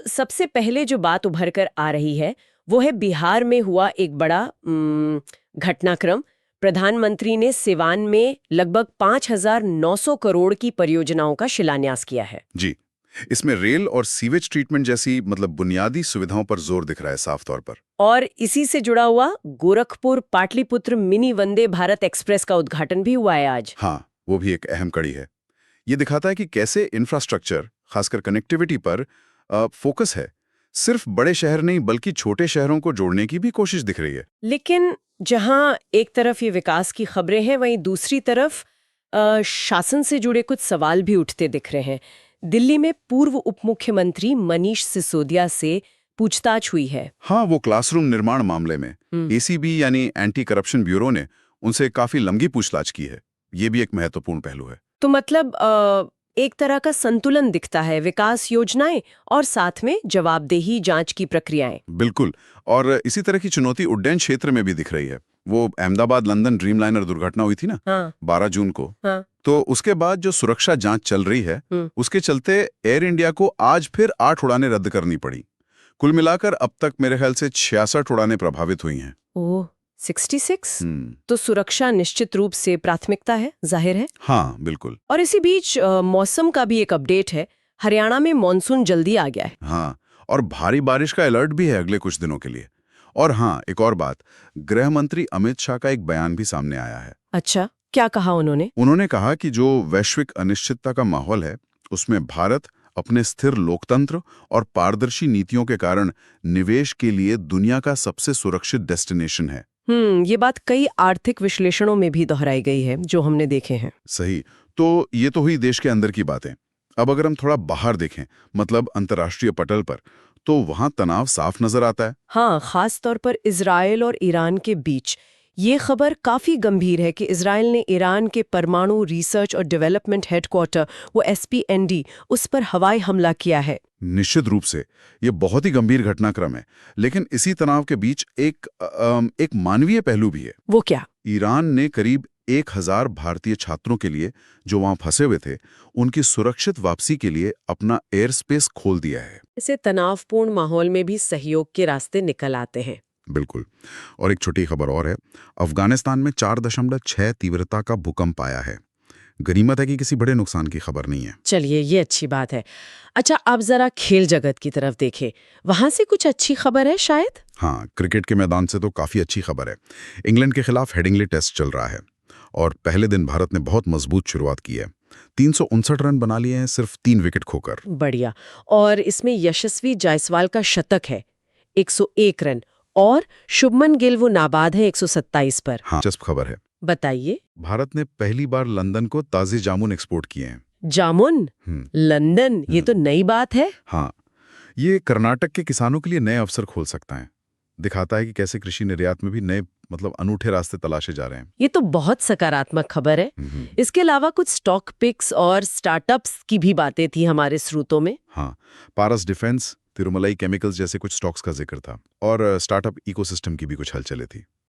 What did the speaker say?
सबसे पहले जो बात उभर कर आ रही है वो है बिहार में हुआ एक बड़ा घटनाक्रम। प्रधानमंत्री ने सिवान में लगभग 5,900 करोड़ की परियोजनाओं का शिलान्यास किया है। जी, इसमें रेल और सीवेज ट्रीटमेंट जैसी बुनियादी सुविधाओं पर जोर दिख रहा है साफ तौर पर। और इसी से जुड़ा हुआ गोरखपुर पाटलिपुत्र मिनी वंदे भारत एक्सप्रेस का उद्घाटन भी हुआ है आज। हाँ, वो भी एक अहम कड़ी है। ये दिखाता है कि कैसे इंफ्रास्ट्रक्चर, खासकर कनेक्टिविटी पर फोकस है। सिर्फ बड़े शहर नहीं बल्कि छोटे शहरों को जोड़ने की भी कोशिश दिख रही है। लेकिन जहां एक तरफ ये विकास की खबरें हैं, वहीं दूसरी तरफ शासन से जुड़े कुछ सवाल भी उठते दिख रहे हैं। दिल्ली में पूर्व उप मुख्यमंत्री मनीष सिसोदिया से पूछताछ हुई है। हाँ, वो क्लासरूम निर्माण मामले में एसीबी यानी एंटी करप्शन ब्यूरो ने उनसे काफी लंबी पूछताछ की है। ये भी एक महत्वपूर्ण पहलू है। तो मतलब एक तरह का संतुलन दिखता है, विकास योजनाएं और साथ में जवाबदेही जांच की प्रक्रियाएं। बिल्कुल, और इसी तरह की चुनौती उड्डयन क्षेत्र में भी दिख रही है। वो अहमदाबाद लंदन ड्रीमलाइनर दुर्घटना हुई थी ना, हाँ। 12 जून को। हाँ। तो उसके बाद जो सुरक्षा जांच चल रही है, उसके चलते एयर इंडिया को आज फिर 8 उड़ानें रद्द करनी पड़ी। कुल मिलाकर अब तक मेरे ख्याल से 66 उड़ानें प्रभावित हुई हैं। ओह, 66? तो सुरक्षा निश्चित रूप से प्राथमिकता है, जाहिर है। हाँ, बिल्कुल। और इसी बीच मौसम का भी एक अपडेट है। हरियाणा में मॉनसून जल्दी आ गया है। हाँ, और भारी बारिश का अलर्ट भी है अगले कुछ दिनों के लिए। और हाँ, एक और बात, गृह मंत्री अमित शाह का एक बयान भी सामने आया है। अच्छा, क्या कहा उन्होंने? उन्होंने कहा कि जो वैश्विक अनिश्चितता का माहौल है, उसमें भारत अपने स्थिर लोकतंत्र और पारदर्शी नीतियों के कारण निवेश के लिए दुनिया का सबसे सुरक्षित डेस्टिनेशन है। ये बात कई आर्थिक विश्लेषणों में भी दोहराई गई है, जो हमने देखे हैं। सही। तो ये तो हुई देश के अंदर की बातें। अब अगर हम थोड़ा बाहर देखें, मतलब अंतर्राष्ट्रीय पटल पर, तो वहां तनाव साफ नजर आता है। हाँ, खास तौर पर इजराइल और ईरान के बीच। ये खबर काफी गंभीर है कि इजराइल ने ईरान के परमाणु रिसर्च और डेवलपमेंट हेडक्वार्टर, वो SPND, उस पर हवाई हमला किया है। निश्चित रूप से ये बहुत ही गंभीर घटनाक्रम है। लेकिन इसी तनाव के बीच एक मानवीय पहलू भी है। वो क्या? ईरान ने करीब 1,000 भारतीय छात्रों के लिए, जो वहां फंसे हुए थे, उनकी सुरक्षित वापसी के लिए अपना एयर स्पेस खोल दिया है। इसे तनावपूर्ण माहौल में भी सहयोग के रास्ते निकल आते हैं। बिल्कुल। और एक छोटी खबर और है, अफगानिस्तान में 4.6 तीव्रता का भूकंप आया है। गनीमत है कि किसी बड़े नुकसान की खबर नहीं है। चलिए, ये अच्छी बात है। अच्छा, आप जरा खेल जगत की तरफ देखें, वहां से कुछ अच्छी खबर है शायद? हाँ, क्रिकेट के मैदान से तो काफी अच्छी खबर है। इंग्लैंड के खिलाफ हेडिंगले टेस्ट चल रहा है और पहले दिन भारत ने बहुत मजबूत शुरुआत की है। 359 रन बना लिए हैं सिर्फ 3 विकेट खोकर। बढ़िया। और इसमें यशस्वी जायसवाल का शतक है 101 रन, और शुभमन गिल वो नाबाद है 127 पर। हाँ, दिलचस्प खबर है। बताइए। भारत ने पहली बार लंदन को ताजे जामुन एक्सपोर्ट किए हैं। जामुन? लंदन? ये तो नई बात है। हाँ, ये कर्नाटक के किसानों के लिए नए अवसर खोल सकता है। दिखाता है कि कैसे कृषि निर्यात में भी नए अनूठे रास्ते तलाशे जा रहे हैं। ये तो बहुत सकारात्मक खबर है। इसके अलावा कुछ स्टॉक पिक्स और स्टार्टअप्स की भी बातें थी हमारे स्रोतों में। हाँ, पारस डिफेंस, तिरुमलाई केमिकल्स जैसे कुछ स्टॉक्स का जिक्र था और स्टार्टअप इकोसिस्टम की भी कुछ हलचलें थी।